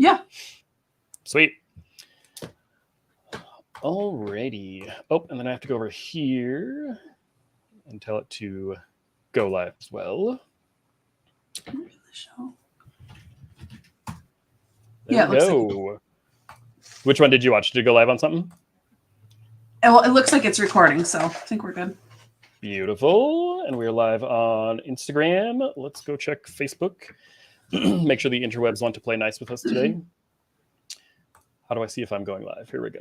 Yeah. Sweet. Alrighty. Oh, and then I have to go over here and tell it to go live as well. The show. There we go. Which one did you watch? Did it go live on something? Well, it looks like it's recording, so I think we're good. Beautiful. And we're live on Instagram. Let's go check Facebook. Make sure the interwebs want to play nice with us today. How do I see if I'm going live? Here we go.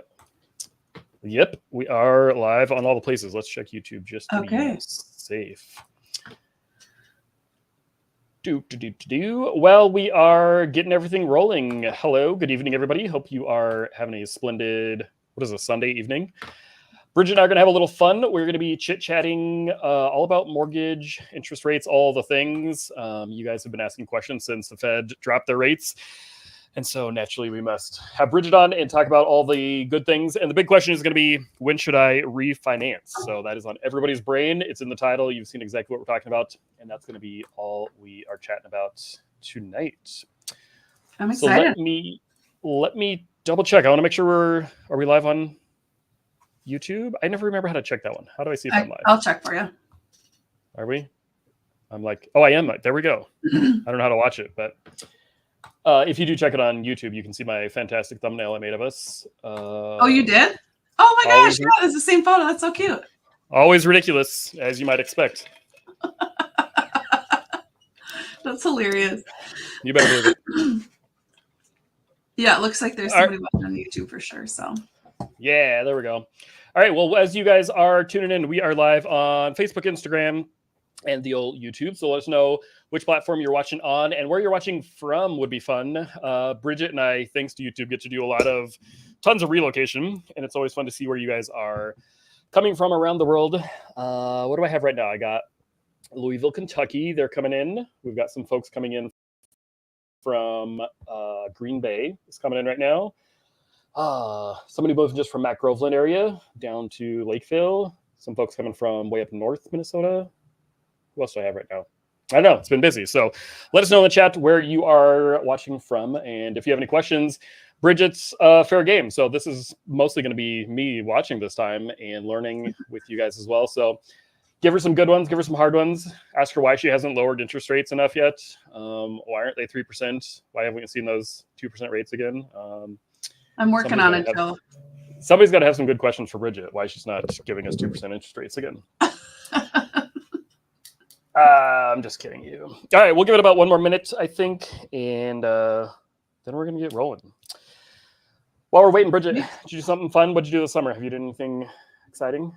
Yep, we are live on all the places. Let's check YouTube just to be safe. Well, we are getting everything rolling. Hello, good evening, everybody. Hope you are having a splendid, Sunday evening. Bridget and I are going to have a little fun. We're going to be chit-chatting all about mortgage, interest rates, all the things. You guys have been asking questions since the Fed dropped their rates. And so naturally, we must have Bridget on and talk about all the good things. And the big question is going to be, when should I refinance? So that is on everybody's brain. It's in the title. You've seen exactly what we're talking about. And that's going to be all we are chatting about tonight. I'm excited. So let me double check. I want to make sure are we live on YouTube? I never remember how to check that one. How do I see if I'm live? I'll check for you. Are we? I'm like, oh, I am. There we go. I don't know how to watch it, but if you do check it on YouTube, you can see my fantastic thumbnail I made of us. Oh, you did? Oh my gosh, yeah, it's the same photo. That's so cute. Always ridiculous, as you might expect. That's hilarious. You better believe it. Yeah, it looks like there's somebody watching on YouTube for sure. So yeah, there we go. All right, well, as you guys are tuning in, we are live on Facebook, Instagram, and the old YouTube. So let us know which platform you're watching on and where you're watching from would be fun. Bridget and I, thanks to YouTube, get to do tons of relocation. And it's always fun to see where you guys are coming from around the world. What do I have right now? I got Louisville, Kentucky. They're coming in. We've got some folks coming in from Green Bay. Is coming in right now. Somebody moving just from Mac Groveland area down to Lakeville. Some folks coming from way up north Minnesota. Who else do I have right now? I don't know. It's been busy. So let us know in the chat where you are watching from. And if you have any questions, Bridget's fair game. So this is mostly going to be me watching this time and learning with you guys as well. So give her some good ones. Give her some hard ones. Ask her why she hasn't lowered interest rates enough yet. Why aren't they 3%? Why haven't we seen those 2% rates again? I'm working on it, Joe. Somebody's got to have some good questions for Bridget. Why she's not giving us 2% interest rates again. I'm just kidding you. All right, we'll give it about one more minute, I think, and then we're going to get rolling. While we're waiting, Bridget, did you do something fun? What did you do this summer? Have you done anything exciting?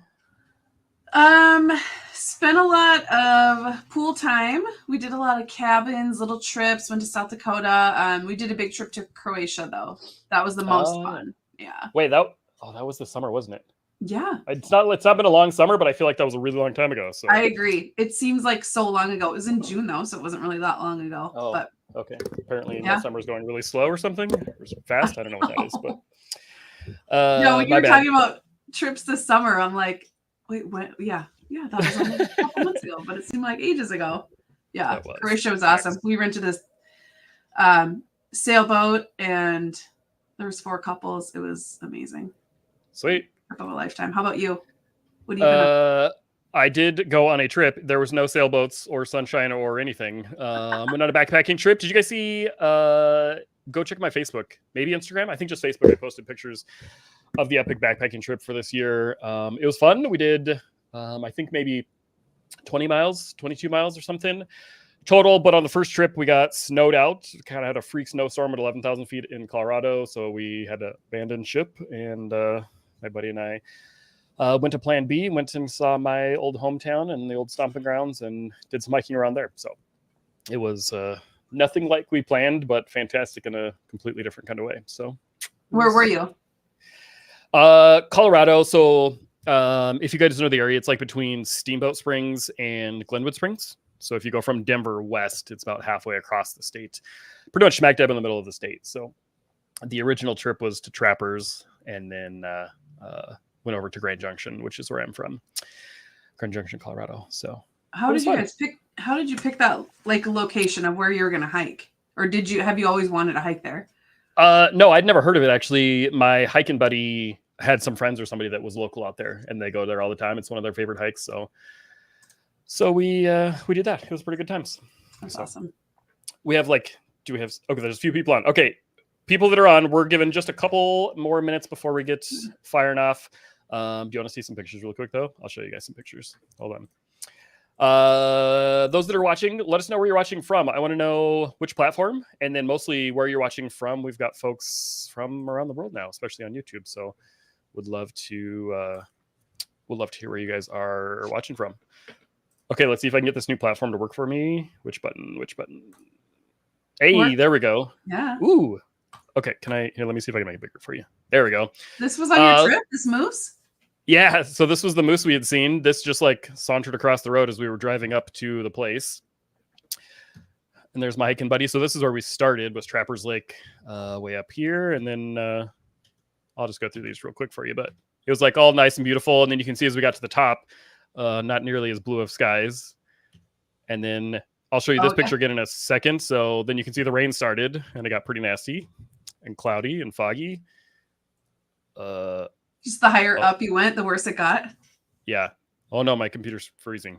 Spent a lot of pool time. We did a lot of cabins, little trips, went to South Dakota. We did a big trip to Croatia, though. That was the most fun. Yeah. Wait, that was the summer, wasn't it? Yeah. It's not been a long summer, but I feel like that was a really long time ago. So I agree. It seems like so long ago. It was in June though, so it wasn't really that long ago. Oh, but okay. Apparently the summer's going really slow or something. Or fast. I don't know what that is, but no, when you were talking about trips this summer, I'm like, wait, when? Yeah, that was almost a couple months ago, but it seemed like ages ago. Yeah, Croatia was awesome. We rented this sailboat, and there was 4 couples. It was amazing. Sweet. Trip of a lifetime. How about you? What do you? I did go on a trip. There was no sailboats or sunshine or anything. Went on a backpacking trip. Did you guys see? Go check my Facebook, maybe Instagram. I think just Facebook. I posted pictures of the epic backpacking trip for this year. It was fun. We did, I think maybe 20 miles, 22 miles or something total. But on the first trip, we got snowed out. Kind of had a freak snowstorm at 11,000 feet in Colorado. So we had to abandon ship. And my buddy and I went to Plan B, went and saw my old hometown and the old stomping grounds and did some hiking around there. So it was nothing like we planned, but fantastic in a completely different kind of way. So where were you? Colorado. So if you guys know the area, it's like between Steamboat Springs and Glenwood Springs. So if you go from Denver west, it's about halfway across the state, pretty much smack dab in the middle of the state. So the original trip was to Trappers and then went over to Grand Junction, which is where I'm from, Grand Junction, Colorado. So how did you pick that like location of where you were going to hike? Or have you always wanted to hike there? No, I'd never heard of it actually. My hiking buddy had some friends or somebody that was local out there, and they go there all the time. It's one of their favorite hikes. So we did that. It was pretty good times. That's awesome. We have okay, there's a few people on. Okay, people that are on, we're given just a couple more minutes before we get firing off. Do you want to see some pictures real quick though? I'll show you guys some pictures. Hold on. Those that are watching, let us know where you're watching from. I want to know which platform, and then mostly where you're watching from. We've got folks from around the world now, especially on YouTube. So would love to hear where you guys are watching from. Okay, let's see if I can get this new platform to work for me. Which button? Hey, there we go. Yeah. Ooh. Okay, let me see if I can make it bigger for you. There we go. This was on your trip, this moose? Yeah, so this was the moose we had seen. This just sauntered across the road as we were driving up to the place. And there's my hiking buddy. So this is where we started, was Trappers Lake way up here. And then I'll just go through these real quick for you. But it was all nice and beautiful. And then you can see as we got to the top, not nearly as blue of skies. And then I'll show you this picture again in a second. So then you can see the rain started and it got pretty nasty and cloudy and foggy. Just the higher up you went, the worse it got. Yeah. Oh no, my computer's freezing.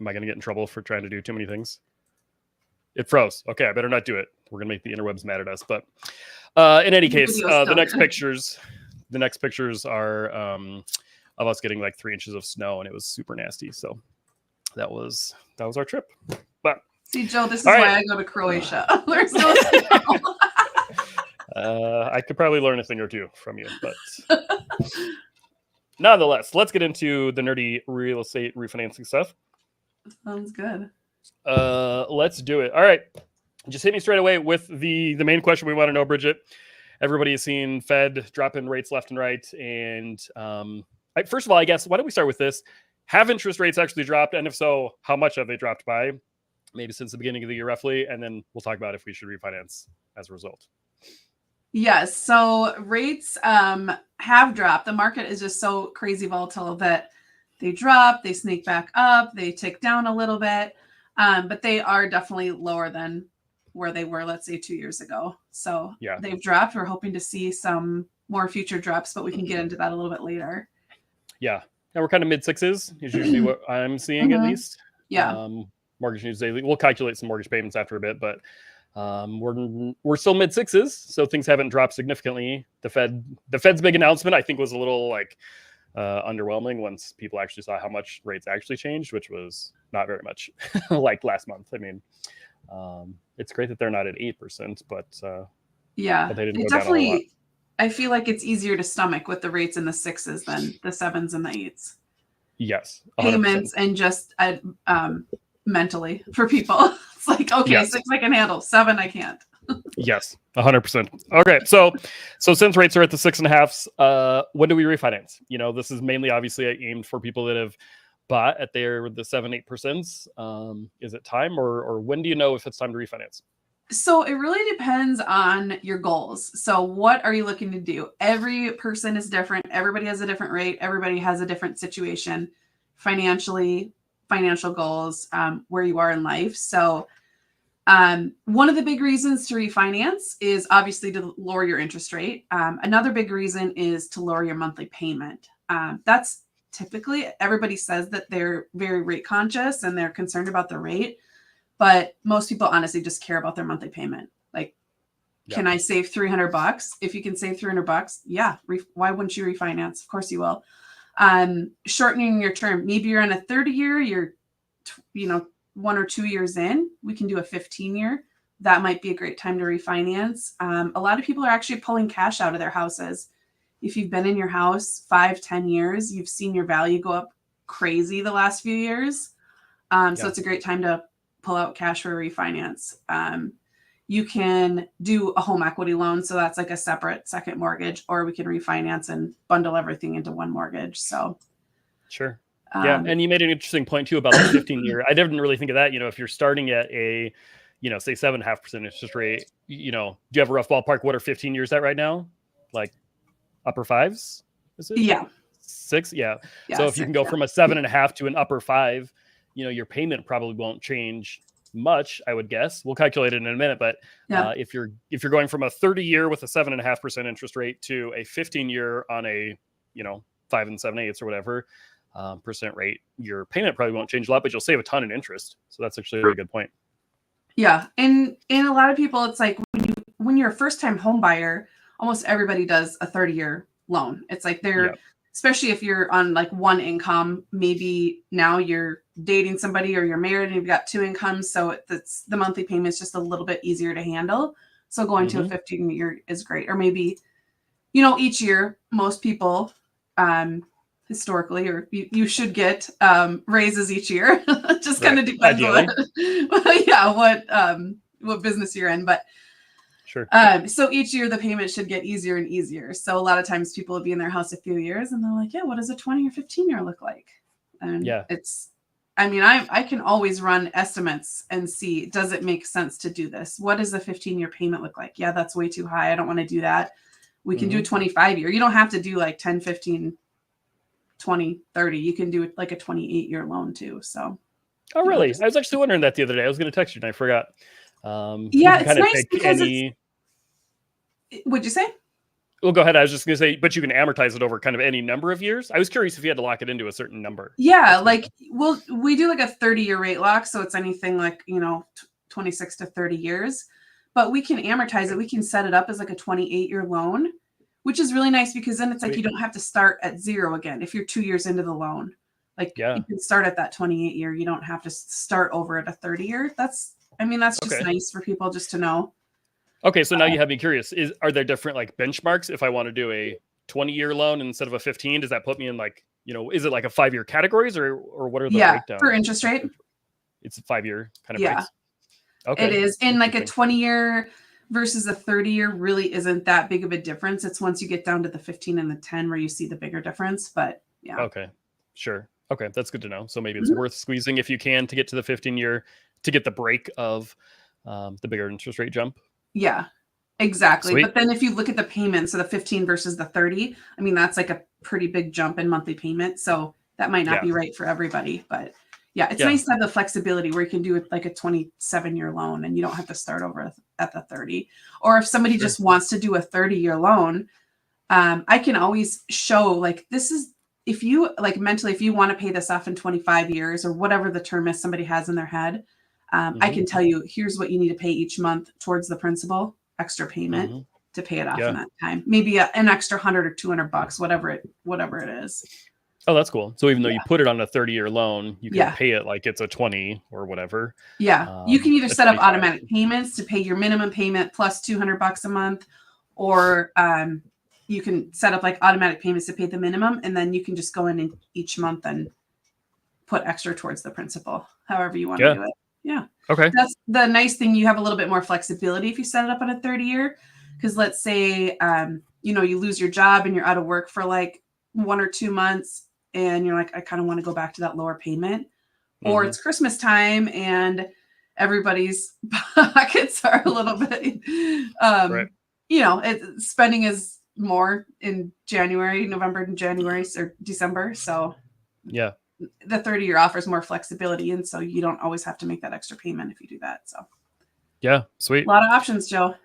Am I going to get in trouble for trying to do too many things? It froze. Okay, I better not do it. We're going to make the interwebs mad at us. But in any case, the next pictures are of us getting 3 inches of snow, and it was super nasty. So that was our trip. But see, Joe, this is why I go to Croatia. There's no snow. I could probably learn a thing or two from you, but nonetheless, let's get into the nerdy real estate refinancing stuff. Sounds good. Let's do it. All right. Just hit me straight away with the main question we want to know, Bridget. Everybody has seen Fed dropping rates left and right. And first of all, I guess, why don't we start with this? Have interest rates actually dropped? And if so, how much have they dropped by? Maybe since the beginning of the year, roughly. And then we'll talk about if we should refinance as a result. Yes. So rates have dropped. The market is just so crazy volatile that they drop, they sneak back up, they tick down a little bit. But they are definitely lower than where they were, let's say 2 years ago. So yeah, they've dropped. We're hoping to see some more future drops, but we can get into that a little bit later. Yeah. Now we're kind of mid sixes is usually what I'm seeing at least. Yeah. Mortgage News Daily. We'll calculate some mortgage payments after a bit, but we're still mid sixes, so things haven't dropped significantly. The Fed's big announcement, I think, was a little underwhelming once people actually saw how much rates actually changed, which was not very much last month. I mean, it's great that they're not at 8%, but yeah, but they didn't it go definitely. down a lot. I feel like it's easier to stomach with the rates in the 6s than the 7s and the 8s. Yes, 100%. Payments and just mentally for people. It's okay, yes. 6 I can handle, 7 I can't. Yes, 100%. Okay, so since rates are at the 6.5s, when do we refinance? This is mainly obviously aimed for people that have bought at the 7-8%. Is it time, or when do you know if it's time to refinance? So it really depends on your goals. So what are you looking to do? Every person is different. Everybody has a different rate. Everybody has a different situation financially, financial goals, where you are in life. So one of the big reasons to refinance is obviously to lower your interest rate. Another big reason is to lower your monthly payment. That's typically, everybody says that they're very rate conscious and they're concerned about the rate, but most people honestly just care about their monthly payment. Can I save $300? If you can save $300, yeah. Why wouldn't you refinance? Of course you will. Shortening your term. Maybe you're on a 30-year, you're 1 or 2 years in, we can do a 15-year. That might be a great time to refinance. A lot of people are actually pulling cash out of their houses. If you've been in your house 5-10 years, you've seen your value go up crazy the last few years. So it's a great time to pull out cash for a refinance. You can do a home equity loan. So that's a separate second mortgage, or we can refinance and bundle everything into one mortgage. So sure. Yeah, and you made an interesting point too about the 15-year. I didn't really think of that. If you're starting at a, say 7.5% interest rate, do you have a rough ballpark? What are 15 years at right now? Upper 5s? Is it? Yeah. 6? Yeah. So if you can go from a 7.5 to an upper 5, your payment probably won't change much, I would guess. We'll calculate it in a minute, but if you're going from a 30-year with a 7.5% interest rate to a 15-year on a 5 7/8 or whatever percent rate, your payment probably won't change a lot, but you'll save a ton in interest. So that's actually a really good point. Yeah, and a lot of people, it's like when you're a first-time home buyer, almost everybody does a 30-year loan. It's like especially if you're on like one income, maybe now you're dating somebody or you're married and you've got two incomes. So the monthly payment is just a little bit easier to handle. So going to a 15-year is great. Or maybe, each year, most people historically, or you should get raises each year. Just kind of depends what business you're in. But sure. So each year the payment should get easier and easier. So a lot of times people will be in their house a few years and they're like, yeah, what does a 20 or 15-year look like? And I can always run estimates and see, does it make sense to do this? What does the 15-year payment look like? Yeah, that's way too high. I don't want to do that. We can do a 25-year. You don't have to do like 10, 15, 20, 30. You can do like a 28-year loan too. So. Oh, really? I was actually wondering that the other day. I was going to text you and I forgot. It's nice because what'd you say? Well, go ahead. I was just going to say, but you can amortize it over kind of any number of years. I was curious if you had to lock it into a certain number. Yeah, we do like a 30-year rate lock. So it's anything like, 26 to 30 years. But we can amortize it. We can set it up as like a 28-year loan, which is really nice because then it's like you don't have to start at zero again if you're 2 years into the loan. You can start at that 28-year. You don't have to start over at a 30-year. That's just nice for people just to know. Okay, so now you have me curious. Are there different like benchmarks if I want to do a 20-year loan instead of a 15? Does that put me in like, is it like a 5-year categories or what are the breakdowns? For interest rate? It's a 5-year kind of breaks. Okay. It is. And like a 20-year versus a 30-year really isn't that big of a difference. It's once you get down to the 15 and the 10 where you see the bigger difference, but yeah. Okay, sure. Okay, that's good to know. So maybe it's worth squeezing if you can to get to the 15-year to get the break of the bigger interest rate jump. Yeah, exactly. Sweet. But then if you look at the payments, so the 15 versus the 30, that's like a pretty big jump in monthly payment. So that might not be right for everybody, but it's nice to have the flexibility where you can do it like a 27-year loan and you don't have to start over at the 30. Or if somebody just wants to do a 30-year loan, I can always show like, this is, if you like mentally, if you want to pay this off in 25 years or whatever the term is somebody has in their head, I can tell you, here's what you need to pay each month towards the principal, extra payment to pay it off in that time. Maybe an extra $100 or $200, whatever it is. Oh, that's cool. So even though you put it on a 30-year loan, you can pay it like it's a 20 or whatever. Yeah. You can either set up automatic payments to pay your minimum payment plus $200 a month, or you can set up like automatic payments to pay the minimum, and then you can just go in each month and put extra towards the principal, however you want to do it. Yeah. Okay. That's the nice thing. You have a little bit more flexibility if you set it up on a 30-year, because let's say, you lose your job and you're out of work for like 1 or 2 months and you're like, I kind of want to go back to that lower payment, or it's Christmas time and everybody's pockets are a little bit, spending is more in November and January or December. So yeah. The 30-year offers more flexibility, and so you don't always have to make that extra payment if you do that. So, yeah, sweet. A lot of options, Joe.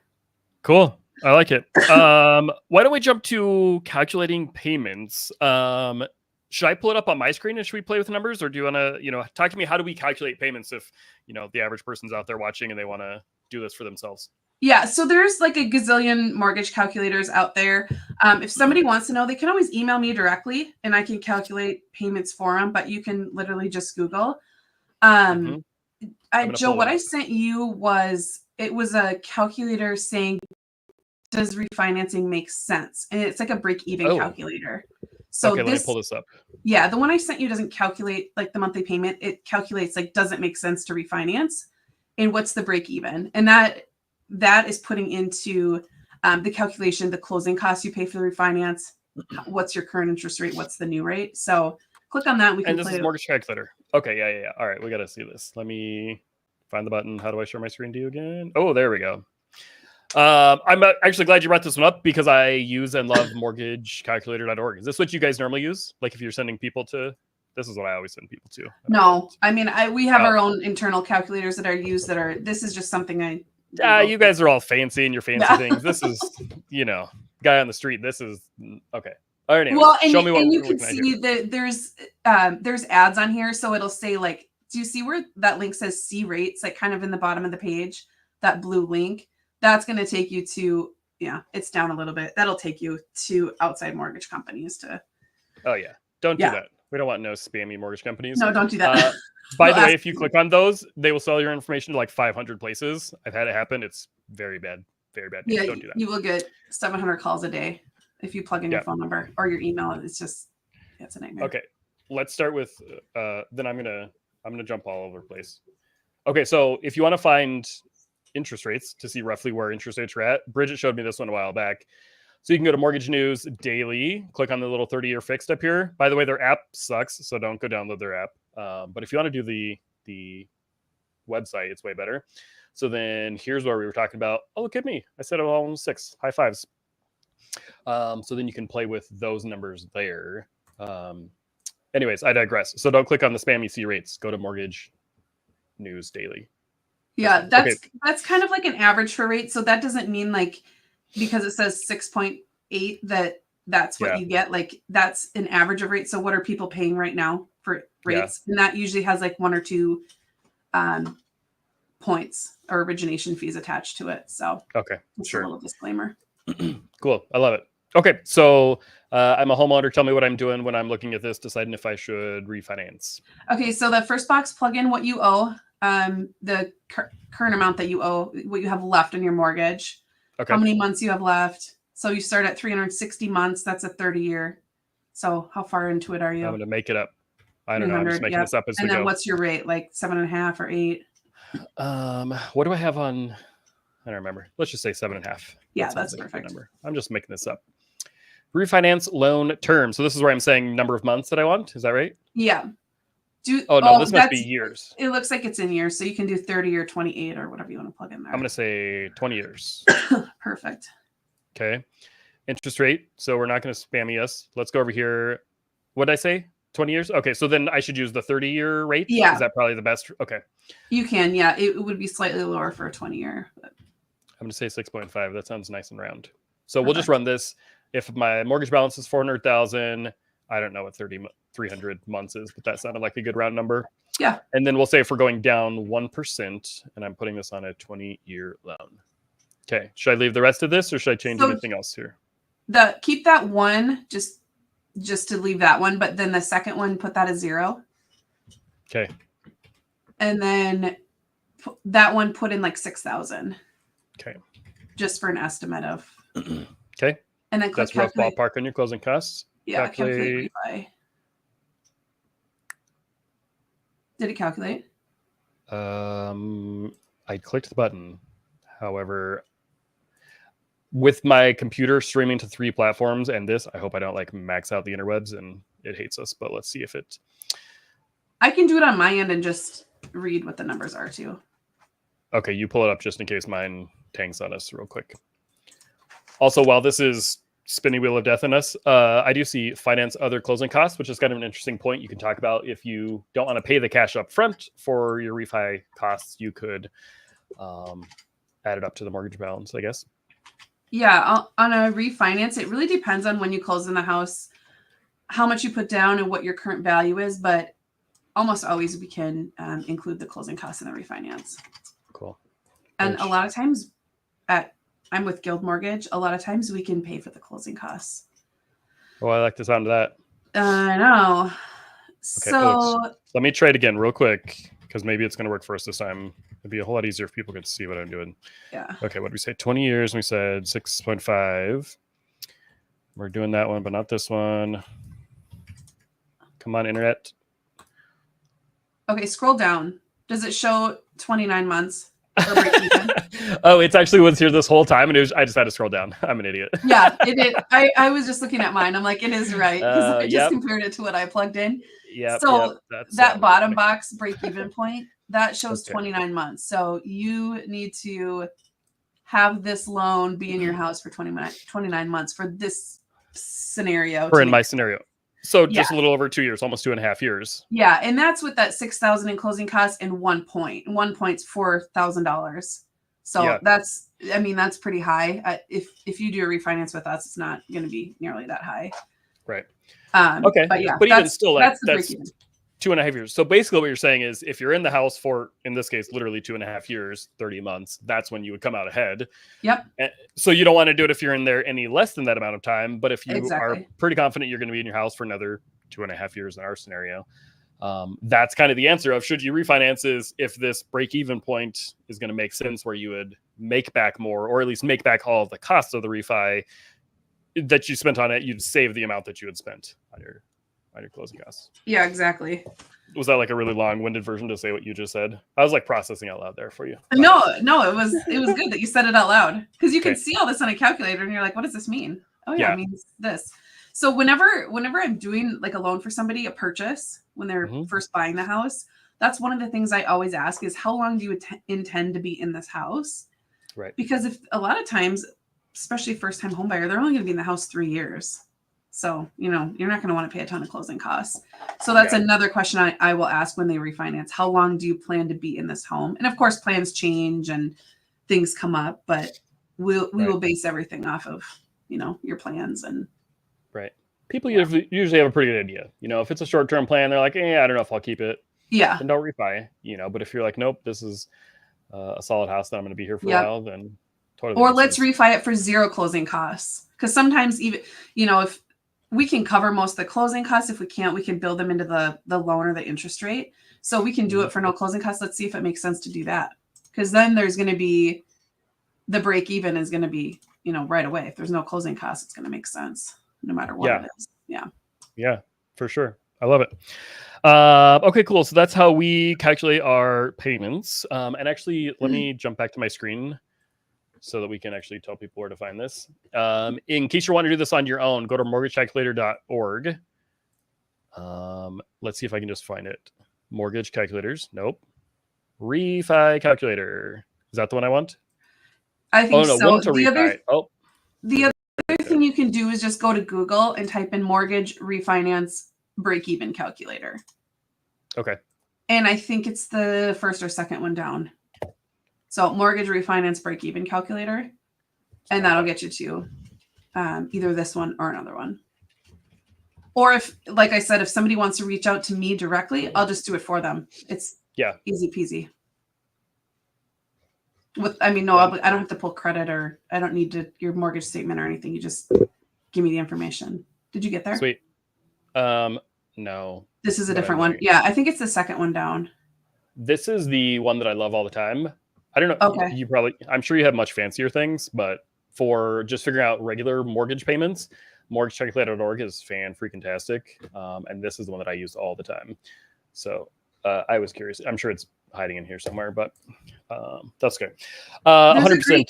Cool. I like it. Why don't we jump to calculating payments? Should I pull it up on my screen and should we play with the numbers, or do you want to, talk to me? How do we calculate payments if, the average person's out there watching and they want to do this for themselves? Yeah, so there's like a gazillion mortgage calculators out there. If somebody wants to know, they can always email me directly and I can calculate payments for them, but you can literally just Google. Joe, what I sent you was a calculator saying, does refinancing make sense? And it's like a break-even calculator. So let me pull this up. Yeah, the one I sent you doesn't calculate like the monthly payment. It calculates like, does it make sense to refinance? And what's the break-even? And that is putting into the calculation, the closing costs you pay for the refinance, what's your current interest rate, what's the new rate. So click on that. And this is mortgage calculator. Okay, yeah. All right, we got to see this. Let me find the button. How do I share my screen to you again? Oh, there we go. I'm actually glad you brought this one up because I use and love mortgagecalculator.org. Is this what you guys normally use? Like if you're sending people to This is what I always send people to. No, I mean, we have our own internal calculators that are used this is just something I. You guys are all fancy and your fancy things. This is, guy on the street. This is okay. All right. Anyways, well, and, show me what you can see that there's ads on here. So it'll say like, do you see where that link says see rates, like kind of in the bottom of the page, that blue link? That's going to take you to, it's down a little bit. That'll take you to outside mortgage companies to. Oh yeah. Don't do that. We don't want no spammy mortgage companies. No, don't do that. By the way, if you click on those, they will sell your information to like 500 places. I've had it happen. It's very bad. Very bad. Yeah, don't do that. You will get 700 calls a day if you plug in your phone number or your email. It's a nightmare. Okay. Let's start with, then I'm going to jump all over the place. Okay. So if you want to find interest rates to see roughly where interest rates are at, Bridget showed me this one a while back. So you can go to Mortgage News Daily, click on the little 30-year fixed up here. By the way, their app sucks, so don't go download their app. But if you want to do the website, it's way better. So then here's where we were talking about. Oh, look at me. I said all 6. High fives. So then you can play with those numbers there. Anyways, I digress. So don't click on the spammy C rates. Go to Mortgage News Daily. Yeah, that's kind of like an average for rate. So that doesn't mean like, because it says 6.8 that's what you get. Like that's an average of rates. So what are people paying right now for rates? And that usually has like 1 or 2 points or origination fees attached to it. So just a little disclaimer. Cool. I love it. Okay. So I'm a homeowner. Tell me what I'm doing when I'm looking at this, deciding if I should refinance. Okay. So the first box, plug in what you owe, the current amount that you owe, what you have left in your mortgage. Okay. How many months you have left. So you start at 360 months. That's a 30-year. So how far into it are you? I'm going to make it up. I don't know. I'm just making this up as we go. And then what's your rate? Like 7.5 or 8? What do I have on? I don't remember. Let's just say 7.5. Yeah, that's perfect. Number. I'm just making this up. Refinance loan term. So this is where I'm saying number of months that I want. Is that right? Yeah. This must be years. It looks like it's in years. So you can do 30 or 28 or whatever you want to plug in there. I'm going to say 20 years. Perfect. Okay. Interest rate. So we're not going to spammy us. Let's go over here. What did I say? 20 years? Okay. So then I should use the 30-year rate? Yeah. Is that probably the best? Okay. You can. Yeah. It would be slightly lower for a 20-year. But... I'm going to say 6.5. That sounds nice and round. So we'll just run this. If my mortgage balance is 400,000, I don't know what 300 months is, but that sounded like a good round number. Yeah. And then we'll say if we're going down 1%, and I'm putting this on a 20-year loan. Okay. Should I leave the rest of this, or should I change anything else here? Keep that one just to leave that one, but then the second one, put that as 0. Okay. And then that one, put in like 6,000. Okay. Just for an estimate of. Okay. And then that's rough ballpark on your closing costs. Yeah. Calculate refi. Did it calculate? I clicked the button. However, with my computer streaming to 3 platforms and this, I hope I don't like max out the interwebs and it hates us, but let's see if it. I can do it on my end and just read what the numbers are too. Okay, you pull it up just in case mine tanks on us real quick. Also, while this is spinning wheel of death in us, I do see finance other closing costs, which is kind of an interesting point you can talk about. If you don't want to pay the cash up front for your refi costs, you could add it up to the mortgage balance, I guess. Yeah, on a refinance, it really depends on when you close in the house, how much you put down and what your current value is, but almost always we can include the closing costs in the refinance. Cool. And a lot of times I'm with Guild Mortgage. A lot of times we can pay for the closing costs. Oh, I like the sound of that. I know. Okay, so let me try it again real quick, because maybe it's going to work for us this time. It'd be a whole lot easier if people could see what I'm doing. Yeah. Okay, what did we say? 20 years. We said 6.5. We're doing that one, but not this one. Come on, internet. Okay, scroll down. Does it show 29 months? Oh, it's actually was here this whole time, and I just had to scroll down. I'm an idiot. Yeah, it did. I was just looking at mine. I'm like, it is right, because I just compared it to what I plugged in. Yeah. So that bottom box, break-even point, that shows 29 months. So you need to have this loan be in your house for 29 months for this scenario. Or in my scenario. So just a little over 2 years, almost 2.5 years. Yeah, and that's with that $6,000 in closing costs and 1 point. 1 point's $4,000. So that's pretty high. If you do a refinance with us, it's not going to be nearly that high. Right. Okay. But yeah, but even still, like that's 2.5 years. So basically what you're saying is if you're in the house for, in this case, literally 2.5 years, 30 months, that's when you would come out ahead. Yep. So you don't want to do it if you're in there any less than that amount of time. But if you are pretty confident you're going to be in your house for another 2.5 years in our scenario, that's kind of the answer of should you refinance is if this break-even point is going to make sense where you would make back more, or at least make back all of the costs of the refi that you spent on it, you'd save the amount that you had spent on your closing costs. Yeah, exactly. Was that like a really long-winded version to say what you just said? I was like processing out loud there for you. No, it was good that you said it out loud, because you can see all this on a calculator and you're like, what does this mean? Oh yeah, it means this. So whenever I'm doing like a loan for somebody, a purchase, when they're first buying the house, that's one of the things I always ask is how long do you intend to be in this house? Right. Because if a lot of times, especially first-time home buyer, they're only going to be in the house 3 years. So, you're not going to want to pay a ton of closing costs. So that's another question I will ask when they refinance. How long do you plan to be in this home? And of course, plans change and things come up, but we will base everything off of, your plans. And right. People usually have a pretty good idea. If it's a short-term plan, they're like, I don't know if I'll keep it. Yeah. Then don't refi, but if you're like, nope, this is a solid house that I'm going to be here for a while, then totally. Or let's refi it for 0 closing costs. Because sometimes even, if we can cover most of the closing costs, if we can't, we can build them into the loan or the interest rate. So we can do it for no closing costs. Let's see if it makes sense to do that. Because then there's going to be, the break even is going to be, right away. If there's no closing costs, it's going to make sense no matter what it is. Yeah. Yeah, for sure. I love it. Okay, cool. So that's how we calculate our payments. And actually, let me jump back to my screen so that we can actually tell people where to find this. In case you want to do this on your own, go to mortgagecalculator.org. Let's see if I can just find it. Mortgage calculators. Nope. Refi calculator. Is that the one I want? I think so. The other thing you can do is just go to Google and type in mortgage refinance break-even calculator. Okay. And I think it's the first or second one down. So mortgage refinance break-even calculator. And that'll get you to either this one or another one. Or if, like I said, if somebody wants to reach out to me directly, I'll just do it for them. It's easy peasy. I don't have to pull credit, or I don't need your mortgage statement or anything. You just give me the information. Did you get there? Sweet. No. This is a different one. Yeah, I think it's the second one down. This is the one that I love all the time. I don't know. Okay. I'm sure you have much fancier things, but for just figuring out regular mortgage payments, mortgagecalculator.org is fan-freaking-tastic. And this is the one that I use all the time. So I was curious. I'm sure it's hiding in here somewhere, but that's good. 100%.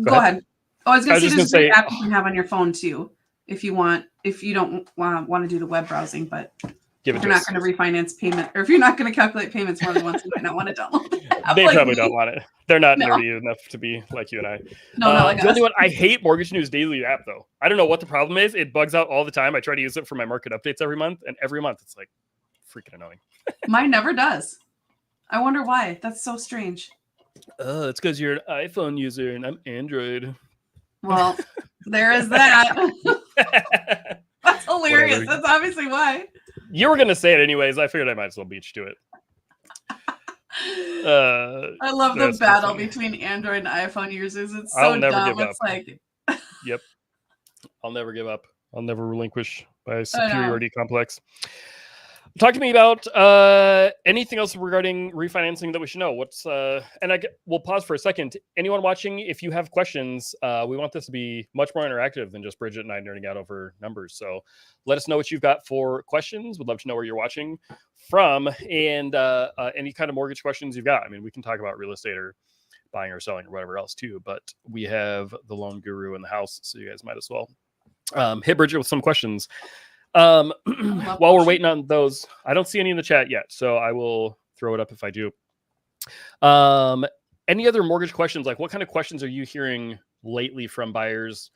Go ahead. Oh, I was going to say there's a great app you can have on your phone too, if you don't want to do the web browsing, but if you're not going to refinance payment, or if you're not going to calculate payments more than once, you might not want to download it. They probably don't want it. They're not nerdy enough to be like you and I. No, not like the only one I hate Mortgage News Daily app though. I don't know what the problem is. It bugs out all the time. I try to use it for my market updates every month, and every month it's like freaking annoying. Mine never does. I wonder why. That's so strange. It's because you're an iPhone user and I'm Android. Well, there is that. That's hilarious. Whatever. That's obviously why. You were going to say it anyways. I figured I might as well beat you to it. I love the battle between Android and iPhone users. It's so dumb. It's like... Yep. I'll never give up. I'll never relinquish my superiority complex. Talk to me about anything else regarding refinancing that we should know. We'll pause for a second. Anyone watching, if you have questions, we want this to be much more interactive than just Bridget and I nerding out over numbers. So let us know what you've got for questions. We'd love to know where you're watching from, and any kind of mortgage questions you've got. I mean, we can talk about real estate or buying or selling or whatever else too, but we have the loan guru in the house, so you guys might as well hit Bridget with some questions. While we're waiting on those, I don't see any in the chat yet, so I will throw it up if I do. Any other mortgage questions? Like, what kind of questions are you hearing lately from buyers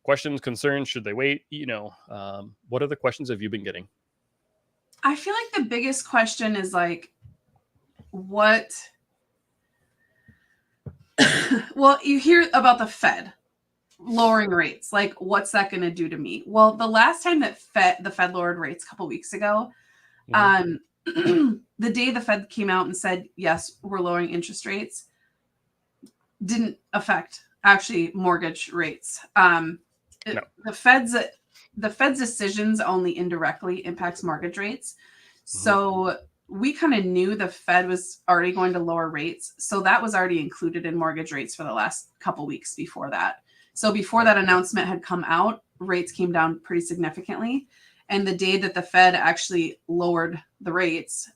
questions, concerns? Should they wait? What other questions have you been getting? I feel like the biggest question is like, what? Well, you hear about the Fed lowering rates. Like, what's that going to do to me? Well, the last time that the Fed lowered rates a couple weeks ago, the day the Fed came out and said, yes, we're lowering interest rates, didn't affect actually mortgage rates. No. The Fed's decisions only indirectly impacts mortgage rates. So we kind of knew the Fed was already going to lower rates. So that was already included in mortgage rates for the last couple weeks before that. So before that announcement had come out, rates came down pretty significantly. And the day that the Fed actually lowered the rates,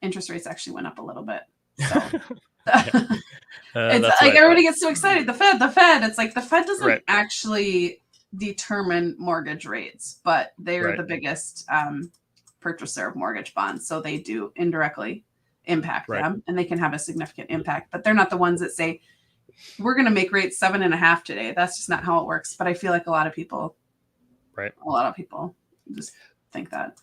interest rates actually went up a little bit. So it's like everybody gets so excited. The Fed. It's like the Fed doesn't actually determine mortgage rates, but they're the biggest purchaser of mortgage bonds. So they do indirectly impact them, and they can have a significant impact. But they're not the ones that say, we're going to make rates 7.5 today. That's just not how it works. But I feel like a lot of people just think that.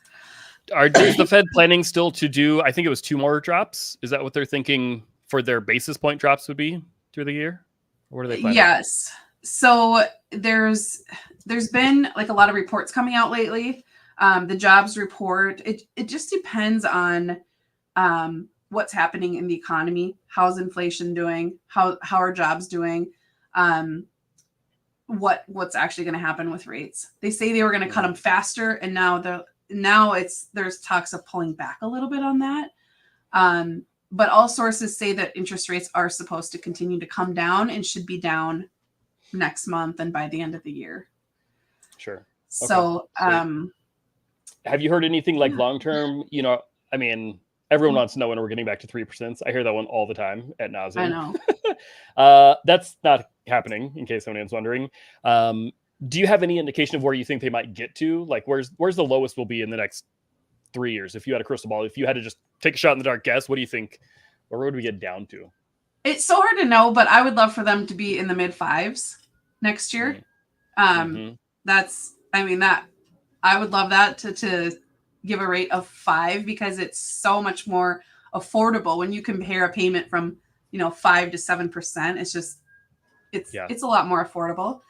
Is the Fed planning still to do, I think it was 2 more drops? Is that what they're thinking for their basis point drops would be through the year? Or what are they planning? Yes. So there's been like a lot of reports coming out lately. The jobs report, it just depends on what's happening in the economy. How's inflation doing? How are jobs doing? What's actually going to happen with rates? They say they were going to cut them faster, and now there's talks of pulling back a little bit on that. But all sources say that interest rates are supposed to continue to come down and should be down next month and by the end of the year. Sure. So, have you heard anything like long-term, everyone wants to know when we're getting back to 3%. I hear that one all the time at nauseam. I know. That's not happening, in case anyone's wondering. Do you have any indication of where you think they might get to? Like, where's the lowest will be in the next 3 years? If you had a crystal ball, if you had to just take a shot in the dark guess, what do you think? Where would we get down to? It's so hard to know, but I would love for them to be in the mid 5s next year. I would love that to give a rate of 5, because it's so much more affordable when you compare a payment from 5 to 7%. It's a lot more affordable.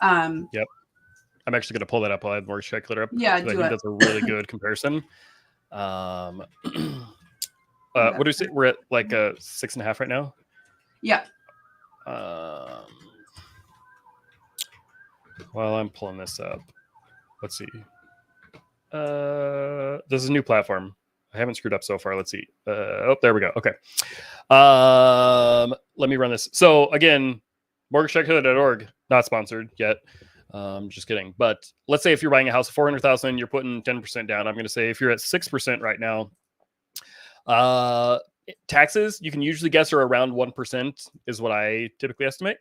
Yep. I'm actually going to pull that up while I have mortgage calculator up. Yeah, I think that's a really good comparison. What do we say? We're at like a 6.5 right now. Yeah. While I'm pulling this up, let's see. This is a new platform. I haven't screwed up so far. Let's see. There we go. Okay. Let me run this. So again, mortgagecalculator.org, not sponsored yet. Just kidding. But let's say if you're buying a house of $400,000, you're putting 10% down. I'm going to say if you're at 6% right now, taxes you can usually guess are around 1% is what I typically estimate.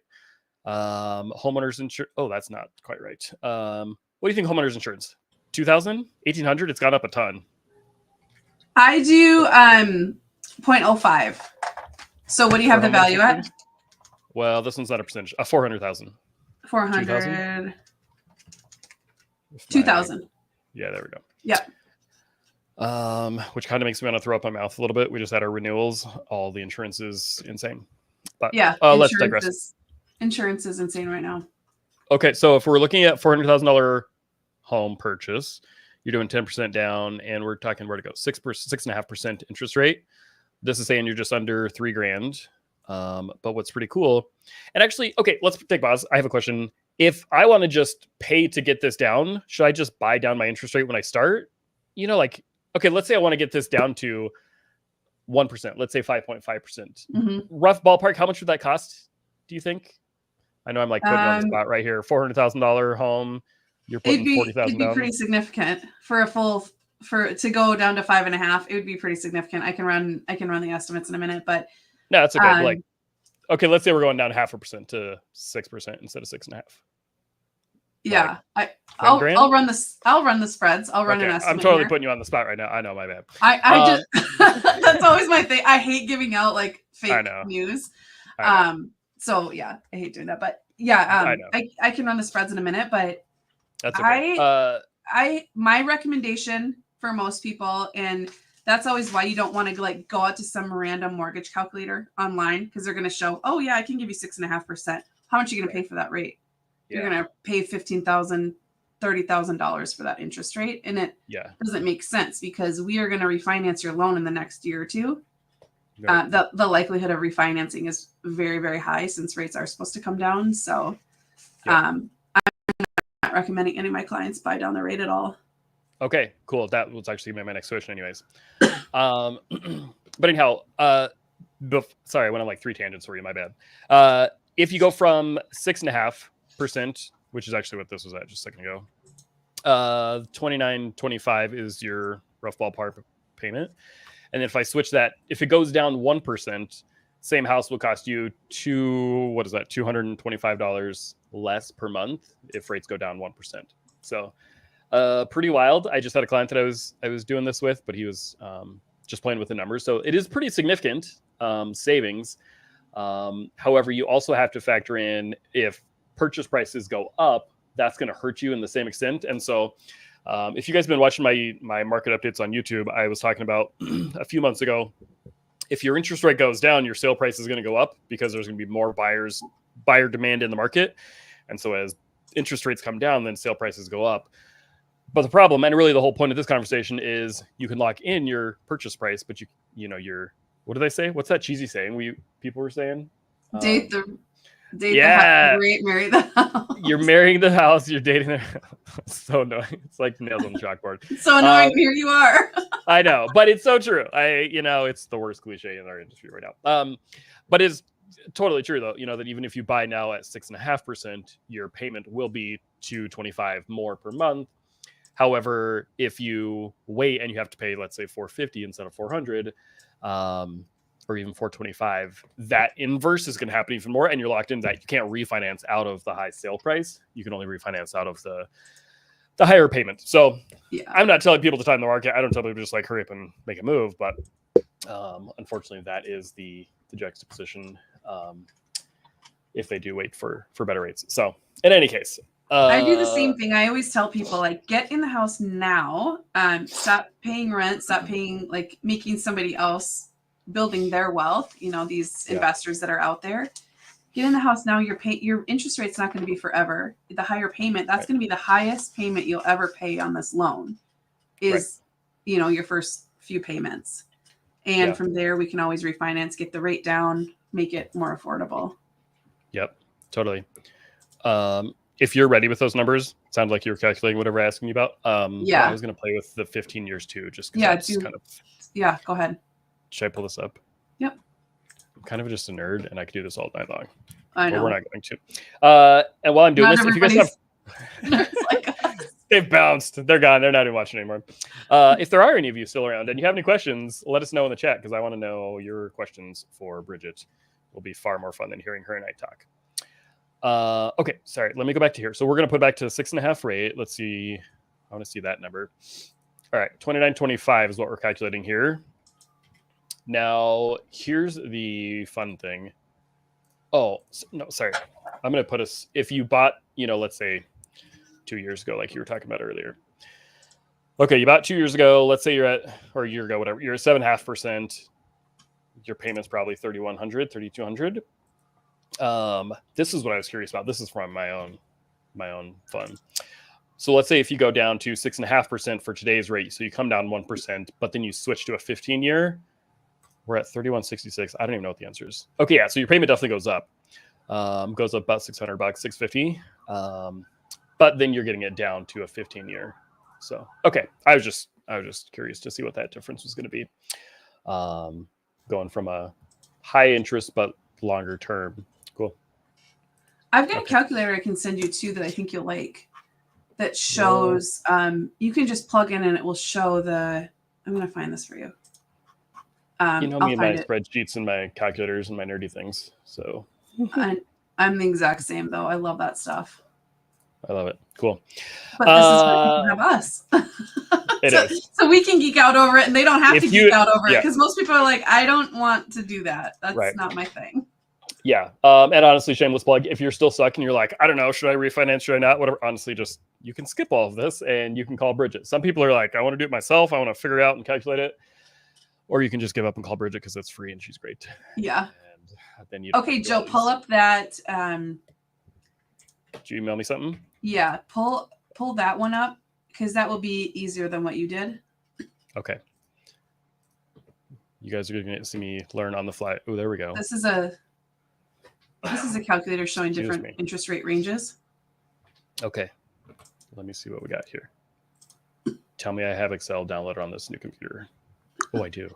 Homeowners insurance. Oh, that's not quite right. What do you think homeowners insurance? 2,000, 1,800? It's gone up a ton. I do 0.05. So what do you have the value at? Well, this one's not a percentage. 400,000. 400. 2,000. Yeah, there we go. Yeah. Which kind of makes me want to throw up my mouth a little bit. We just had our renewals. All the insurance is insane. But yeah, let's digress. Insurance is insane right now. Okay, so if we're looking at $400,000 home purchase, you're doing 10% down, and we're talking where to go 6.5% interest rate. This is saying you're just under $3,000. But what's pretty cool, and actually, okay, let's take pause. I have a question. If I want to just pay to get this down, should I just buy down my interest rate when I start? Okay, let's say I want to get this down to 1%. Let's say 5.5%. Mm-hmm. Rough ballpark, how much would that cost, do you think? I know I'm like putting you on the spot right here. $400,000 home. You're putting $40,000 down. It'd be pretty significant for to go down to 5.5. It would be pretty significant. I can run the estimates in a minute, but no, that's okay. Okay, let's say we're going down 0.5% to 6% instead of 6.5. Yeah, I'll run the spreads. I'll run an estimate. I'm totally putting you on the spot right now. I know, my bad. I just that's always my thing. I hate giving out like fake news. So yeah, I hate doing that. But Yeah, I know. I can run the spreads in a minute, but That's okay. my recommendation for most people, and that's always why you don't want to like go out to some random mortgage calculator online, because they're going to show, oh yeah, I can give you 6.5%. How much are you going to pay for that rate? Yeah. You're going to pay $15,000, $30,000 for that interest rate, and it doesn't make sense, because we are going to refinance your loan in the next year or two. Right. The likelihood of refinancing is very, very high, since rates are supposed to come down. So I'm not recommending any of my clients buy down the rate at all. Okay, cool. That was actually my next question anyways. But anyhow, sorry, I went on like 3 tangents for you, my bad. If you go from 6.5%, which is actually what this was at just a second ago, 29.25 is your rough ballpark payment. And if I switch that, if it goes down 1%, same house will cost you $225 less per month if rates go down 1%. So pretty wild. I just had a client that I was doing this with, but he was just playing with the numbers. So it is pretty significant savings. However, you also have to factor in, if purchase prices go up, that's going to hurt you in the same extent. And so if you guys have been watching my market updates on YouTube, I was talking about a few months ago, if your interest rate goes down, your sale price is going to go up, because there's going to be more buyer demand in the market. And so as interest rates come down, then sale prices go up. But the problem, and really the whole point of this conversation, is you can lock in your purchase price, but you know, what do they say? What's that cheesy saying people were saying? Date the house, marry the house. You're marrying the house, you're dating the house. So annoying. It's like nails on the chalkboard. It's so annoying. Here you are. I know, but it's so true. It's the worst cliche in our industry right now. But it's totally true though, that even if you buy now at 6.5%, your payment will be $225 more per month. However, if you wait and you have to pay, let's say $450 instead of $400, or even $425, that inverse is going to happen even more, and you're locked in that you can't refinance out of the high sale price. You can only refinance out of the higher payment. So I'm not telling people to time the market. I don't tell people to just like hurry up and make a move, but unfortunately, that is the juxtaposition if they do wait for better rates. So in any case, I do the same thing. I always tell people, like, get in the house now. Stop paying rent. Stop paying, like, making somebody else building their wealth. These investors that are out there. Get in the house now. Your interest rate's not going to be forever. The higher payment, that's going to be the highest payment you'll ever pay on this loan. Is your first few payments, and from there we can always refinance, get the rate down, make it more affordable. Yep, totally. If you're ready with those numbers, sounds like you were calculating whatever I'm asking you about. I was going to play with the 15 years too, just because go ahead. Should I pull this up? Yep. I'm kind of just a nerd, and I could do this all night long. I know. But we're not going to. And while I'm doing this, if you guys have... like They've bounced. They're gone. They're not even watching anymore. If there are any of you still around and you have any questions, let us know in the chat, because I want to know your questions for Bridget. Will be far more fun than hearing her and I talk. Okay, sorry. Let me go back to here. So we're going to put back to the 6.5 rate. Let's see. I want to see that number. All right, 29.25 is what we're calculating here. Now, here's the fun thing. Oh, no, sorry. I'm going to put us, if you bought, let's say 2 years ago, like you were talking about earlier. Okay, you bought 2 years ago. Let's say or a year ago, whatever. You're at 7.5%. Your payment's probably $3,100, $3,200. This is what I was curious about. This is from my own fun. So let's say if you go down to 6.5% for today's rate, so you come down 1%, but then you switch to a 15-year, we're at 31.66. I don't even know what the answer is. Okay, yeah, so your payment definitely goes up. Goes up about $600, $650. But then you're getting it down to a 15-year. So okay, I was just curious to see what that difference was going to be. Going from a high interest but longer term. Cool. I've got a calculator I can send you too that I think you'll like, that shows you can just plug in and it will show I'm going to find this for you. Me and my spreadsheets and my calculators and my nerdy things. So I'm the exact same though. I love that stuff. I love it. Cool. But this is what you have us. So we can geek out over it, and they don't have to geek out over it, because most people are like, I don't want to do that. That's not my thing. Yeah. And honestly, shameless plug, if you're still stuck and you're like, I don't know, should I refinance? Should I not? Whatever. Honestly, just you can skip all of this and you can call Bridget. Some people are like, I want to do it myself. I want to figure it out and calculate it. Or you can just give up and call Bridget because it's free and she's great. Yeah. And then you okay, Joe, pull up that. Did you email me something? Yeah, pull that one up because that will be easier than what you did. Okay. You guys are going to see me learn on the fly. Oh, there we go. This is a calculator showing different interest rate ranges. Okay. Let me see what we got here. Tell me I have Excel downloaded on this new computer. Oh, I do.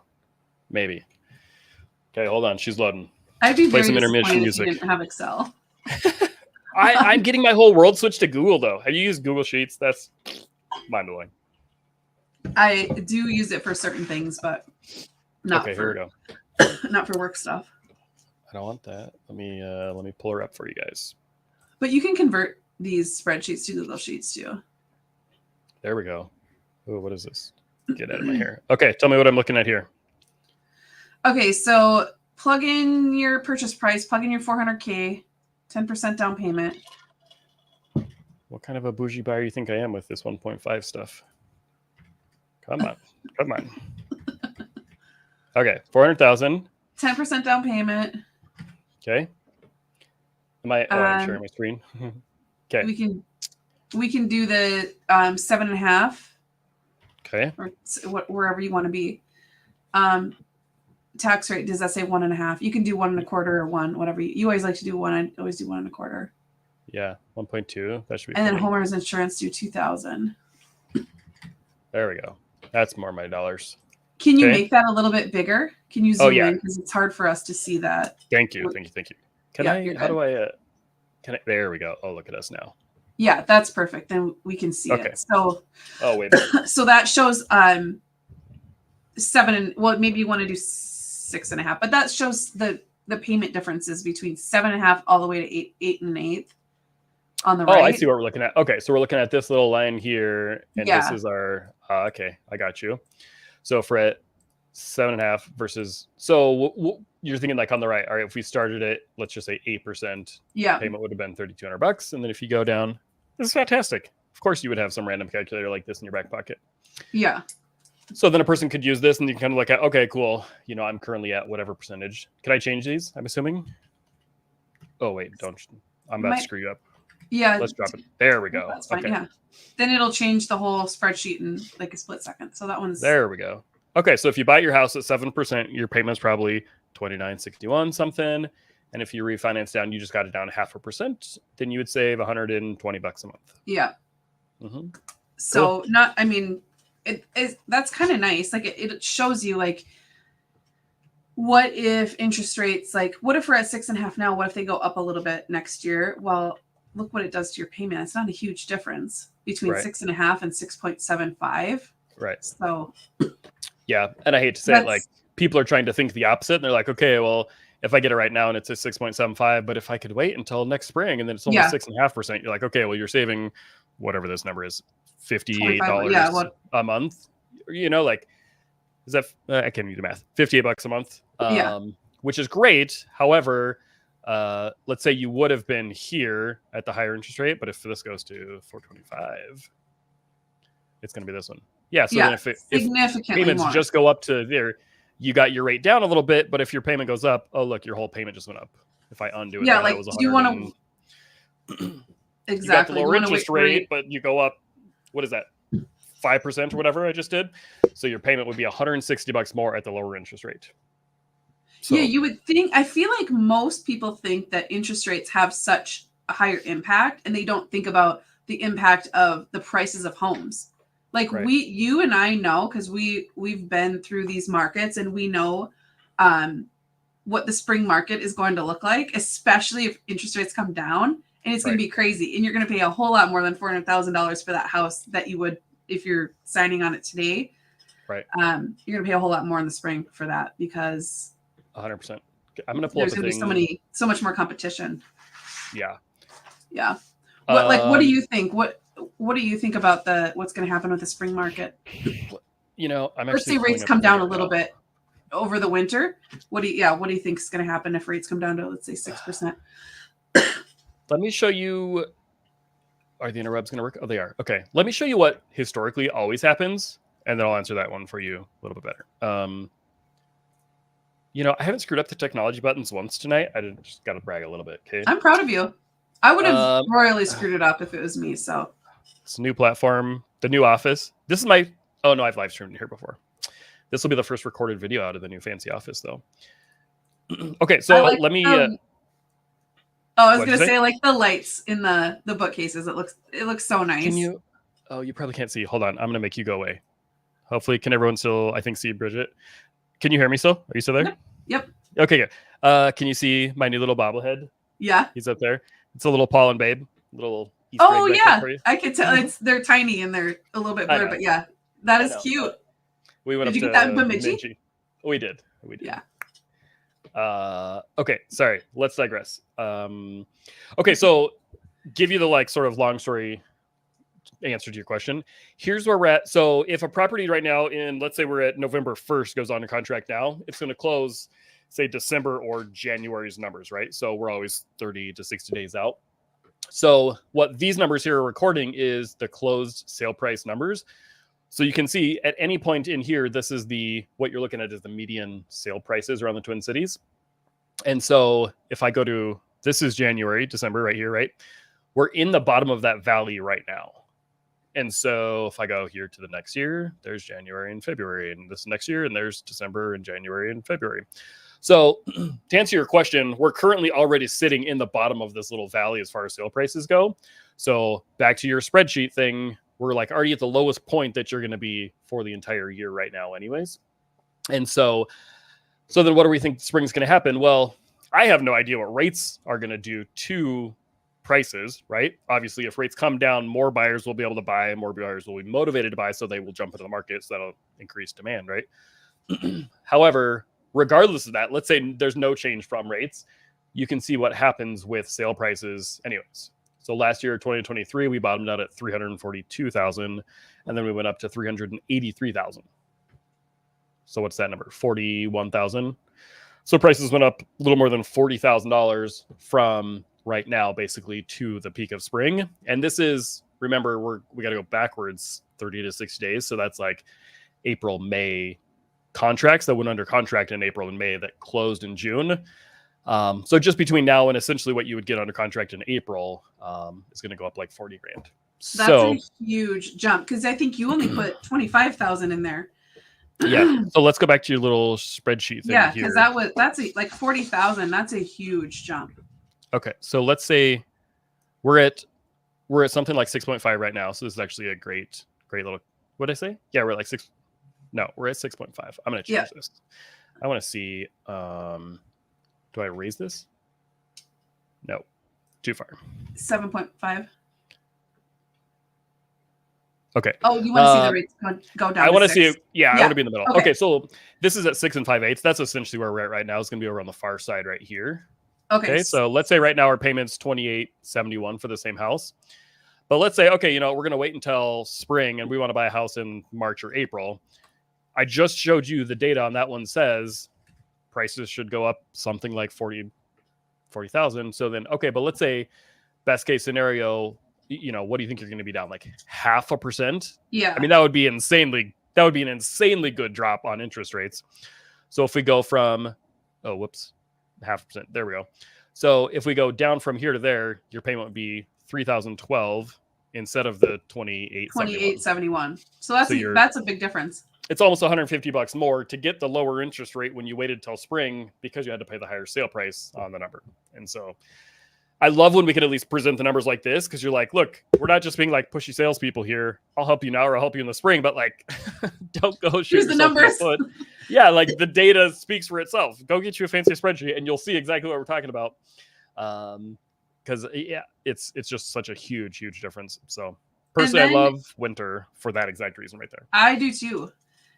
Maybe. Okay, hold on. She's loading. I'd be Play very some intermission disappointed music. if you didn't have Excel. I'm getting my whole world switched to Google, though. Have you used Google Sheets? That's mind-blowing. I do use it for certain things, but not okay, for, here we go. Not for work stuff. I don't want that. Let me pull her up for you guys. But you can convert these spreadsheets to Google Sheets too. There we go. Oh, what is this? Get out of my hair. Okay, tell me what I'm looking at here. Okay, so plug in your purchase price, plug in your $400K, 10% down payment. What kind of a bougie buyer you think I am with this 1.5 stuff? Come on. Come on. Okay, 400,000. 10% down payment. Okay. I'm sharing my screen. Okay. We can do the 7.5. Okay. Or wherever you want to be. Tax rate, does that say 1.5? You can do 1.25 or 1, whatever you always like to do 1. I always do 1.25. Yeah, 1.2. That should be. And then homeowners insurance do 2,000. There we go. That's more my dollars. Can you make that a little bit bigger? Can you zoom in because it's hard for us to see that? Thank you. Can I? How do I? Can I? There we go. Oh, look at us now. Yeah, that's perfect. Then we can see it. So. Oh wait. So that shows 7 well, maybe you want to do 6.5, but that shows the payment differences between 7.5 all the way to 8 1/8 on the right. Oh, I see what we're looking at. Okay, so we're looking at this little line here, and this is our. Okay, I got you. So for at 7.5 versus, so you're thinking like on the right. All right, if we started it, let's just say 8%. Yeah. Payment would have been $3,200, and then if you go down, this is fantastic. Of course, you would have some random calculator like this in your back pocket. Yeah. So then a person could use this, and you can kind of look at, okay, cool. You know, I'm currently at whatever percentage. Can I change these? I'm assuming. Oh wait, don't. I'm about to screw you up. Yeah. Let's drop it. There we go. That's fine. Okay. Yeah. Then it'll change the whole spreadsheet in like a split second. So that one's. There we go. Okay, so if you buy your house at 7%, your payment's probably $29.61 something. And if you refinance down, you just got it down 0.5%, then you would save $120 a month. Yeah. Mm-hmm. So cool. that's kind of nice. Like it shows you like, what if interest rates, like what if we're at 6.5 now? What if they go up a little bit next year? Well, look what it does to your payment. It's not a huge difference between 6.5 and 6.75. Right. So. Yeah. And I hate to say it, like people are trying to think the opposite. And they're like, okay, well, if I get it right now and it's a 6.75, but if I could wait until next spring and then it's only 6.5%, you're like, okay, well, you're saving whatever this number is, $58 a month. You know, like, is that, I can't do the math, $58 a month, which is great. However, let's say you would have been here at the higher interest rate, but if this goes to 4.25, it's going to be this one. Yeah. So then if payments just go up to there, you got your rate down a little bit, but if your payment goes up, oh, look, your whole payment just went up. If I undo it, like, it was do you want to exactly you got the lower interest rate, but you go up, what is that, 5% or whatever I just did? So your payment would be $160 more at the lower interest rate. So, yeah, you would think. I feel like most people think that interest rates have such a higher impact, and they don't think about the impact of the prices of homes. Like you and I know, because we've been through these markets, and we know what the spring market is going to look like, especially if interest rates come down, and it's going to be crazy. And you're going to pay a whole lot more than $400,000 for that house that you would if you're signing on it today. Right. You're going to pay a whole lot more in the spring for that because 100%. I'm going to pull there's up going to be so much more competition. Yeah. Yeah. What do you think? What do you think about what's going to happen with the spring market? You know, I'm let's say rates come down a little bit. over the winter. What do you think is going to happen if rates come down to, let's say, 6%? Let me show you. Are the interrupts going to work? Oh, they are. Okay. Let me show you what historically always happens, and then I'll answer that one for you a little bit better. I haven't screwed up the technology buttons once tonight. I just got to brag a little bit. Okay. I'm proud of you. I would have royally screwed it up if it was me. So it's a new platform, the new office. This is my. Oh no, I've live streamed here before. This will be the first recorded video out of the new fancy office, though. Okay, so let me. I was gonna say, like the lights in the bookcases. It looks so nice. Can you? Oh, you probably can't see. Hold on, I'm gonna make you go away. Hopefully, can everyone still? I think see Bridget. Can you hear me still? Are you still there? Yep. Okay, good. Can you see my new little bobblehead? Yeah. He's up there. It's a little Paul and Babe. Little Easter egg yeah, for you. I could tell. They're tiny and they're a little bit blurred, but yeah, that is cute. We went did up you to get that in Bemidji? We did. Yeah. Okay, sorry. Let's digress. Okay, so give you the sort of long story answer to your question. Here's where we're at. So if a property right now let's say we're at November 1st goes on a contract now, it's going to close, say December or January's numbers, right? So we're always 30 to 60 days out. So what these numbers here are recording is the closed sale price numbers. So you can see at any point in here, this is what you're looking at is the median sale prices around the Twin Cities. And so if I go to, this is January, December right here, right? We're in the bottom of that valley right now. And so if I go here to the next year, there's January and February, and this next year, and there's December and January and February. So to answer your question, we're currently already sitting in the bottom of this little valley as far as sale prices go. So back to your spreadsheet thing, we're already at the lowest point that you're going to be for the entire year right now anyways. And so then what do we think spring's going to happen? Well, I have no idea what rates are going to do to prices, right? Obviously, if rates come down, more buyers will be able to buy, more buyers will be motivated to buy, so they will jump into the market, so that'll increase demand, right? However, regardless of that, let's say there's no change from rates, you can see what happens with sale prices anyways. So last year, 2023, we bottomed out at 342,000, and then we went up to 383,000. So what's that number? 41,000. So prices went up a little more than $40,000 from right now, basically, to the peak of spring. And this is, remember, we got to go backwards 30 to 60 days. So that's like April, May contracts that went under contract in April and May that closed in June. So just between now and essentially what you would get under contract in April is going to go up like 40 grand. That's a huge jump because I think you only put 25,000 in there. Yeah. So let's go back to your little spreadsheet thing. Yeah, because that's like 40,000. That's a huge jump. Okay. So let's say we're at something like 6.5 right now. So this is actually a great little, what did I say? Yeah, we're like we're at 6.5. I'm going to change this. I want to see, do I raise this? No, too far. 7.5. Okay. Oh, you want to see the rates go down? I want to see it. Yeah, I want to be in the middle. Okay. Okay, so this is at 6 5/8. That's essentially where we're at right now. It's going to be over on the far side right here. Okay. So let's say right now our payment's $28.71 for the same house. But let's say, okay, we're going to wait until spring and we want to buy a house in March or April. I just showed you the data on that one says prices should go up something like 40,000. So then, okay, but let's say best case scenario, what do you think you're going to be down? Like 0.5%? Yeah. I mean, that would be an insanely good drop on interest rates. So if we go from, 0.5%, there we go. So if we go down from here to there, your payment would be $3,012 instead of the $28.71. So that's a big difference. It's almost $150 more to get the lower interest rate when you waited till spring because you had to pay the higher sale price on the number. And so I love when we can at least present the numbers like this because you're like, look, we're not just being like pushy salespeople here. I'll help you now or I'll help you in the spring, but like, don't go shoot yourself in the foot. Yeah, like the data speaks for itself. Go get you a fancy spreadsheet and you'll see exactly what we're talking about. Because it's just such a huge difference. So personally, I love winter for that exact reason right there. I do too,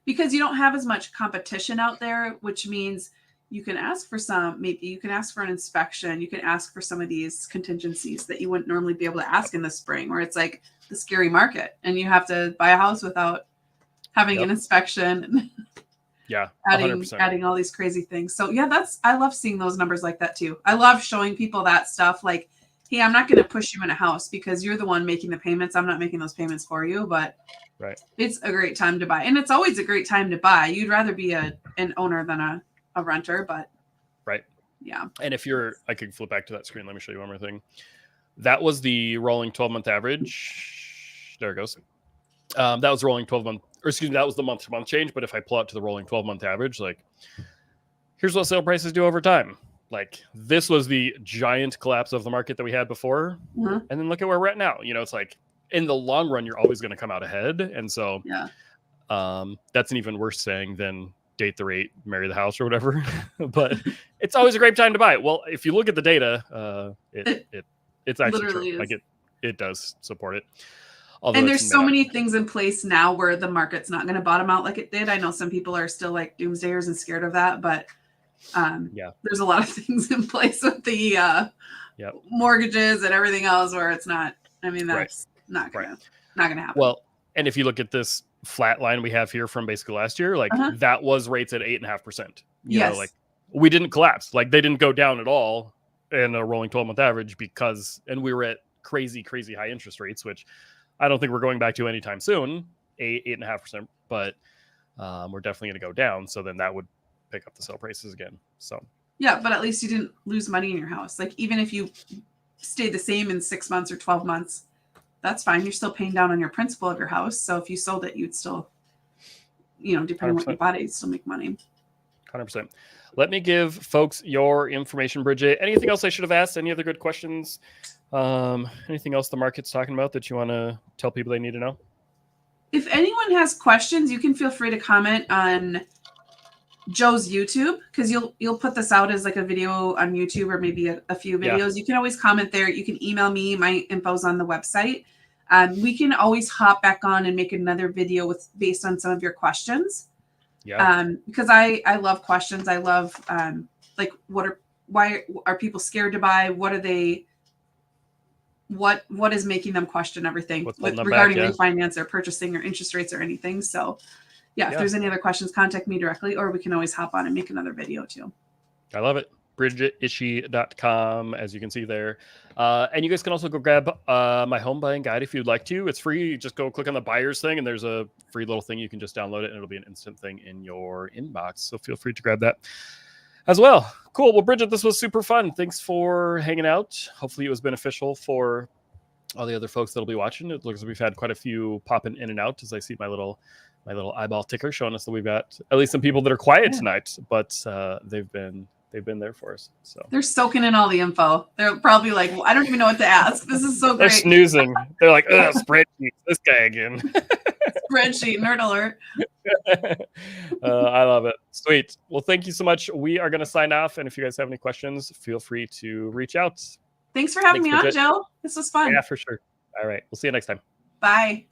because you don't have as much competition out there, which means you can ask for maybe you can ask for an inspection. You can ask for some of these contingencies that you wouldn't normally be able to ask in the spring, where it's like the scary market and you have to buy a house without having an inspection. Yeah, adding 100%. all these crazy things. So yeah, I love seeing those numbers like that too. I love showing people that stuff. Like, hey, I'm not going to push you in a house because you're the one making the payments. I'm not making those payments for you, but Right. it's a great time to buy. And it's always a great time to buy. You'd rather be an owner than a renter, but Right. yeah. And if I could flip back to that screen. Let me show you one more thing. That was the rolling 12-month average. There it goes. That was rolling 12-month, or excuse me, that was the month-to-month change. But if I pull out to the rolling 12-month average, like, here's what sale prices do over time. Like, this was the giant collapse of the market that we had before. Mm-hmm. And then look at where we're at now. It's like, in the long run, you're always going to come out ahead. And so Yeah. That's an even worse saying than date the rate, marry the house, or whatever. But it's always a great time to buy. Well, if you look at the data, it's actually true. Literally is. Like, it does support it. Although and there's so many things in place now where the market's not going to bottom out like it did. I know some people are still like doomsdayers and scared of that, but there's a lot of things in place with the mortgages and everything else where it's not. I mean, that's not gonna happen. Well, and if you look at this flat line we have here from basically last year, like that was rates at 8.5%. You know, like, we didn't collapse. Like, they didn't go down at all in a rolling 12-month average and we were at crazy high interest rates, which I don't think we're going back to anytime soon, 8.5%, but we're definitely going to go down. So then that would pick up the sale prices again. So yeah, but at least you didn't lose money in your house. Like, even if you stayed the same in 6 months or 12 months, that's fine. You're still paying down on your principal of your house. So if you sold it, you'd still, depending on what you bought it, you'd still make money. 100%. Let me give folks your information, Bridget. Anything else I should have asked? Any other good questions? Anything else the market's talking about that you want to tell people they need to know? If anyone has questions, you can feel free to comment on Joe's YouTube, because you'll put this out as like a video on YouTube or maybe a few videos. Yeah. You can always comment there. You can email me. My info's on the website. We can always hop back on and make another video based on some of your questions. Yeah. Because I love questions. I love like why are people scared to buy? What are they? What is making them question everything regarding refinance or purchasing or interest rates or anything? So if there's any other questions, contact me directly, or we can always hop on and make another video too. I love it. BridgetIshii.com, as you can see there. And you guys can also go grab my home buying guide if you'd like to. It's free. Just go click on the buyers thing, and there's a free little thing. You can just download it, and it'll be an instant thing in your inbox. So feel free to grab that as well. Cool. Well, Bridget, this was super fun. Thanks for hanging out. Hopefully it was beneficial for all the other folks that'll be watching. It looks like we've had quite a few popping in and out as I see my little eyeball ticker showing us that we've got at least some people that are quiet tonight, but they've been there for us. So they're soaking in all the info. They're probably like, well, I don't even know what to ask. This is so great. They're snoozing. They're like, ugh, spreadsheets. This guy again. Spreadsheet, nerd alert. I love it. Sweet. Well, thank you so much. We are going to sign off. And if you guys have any questions, feel free to reach out. Thanks for having me on, Joe. This was fun. Yeah, for sure. All right. We'll see you next time. Bye.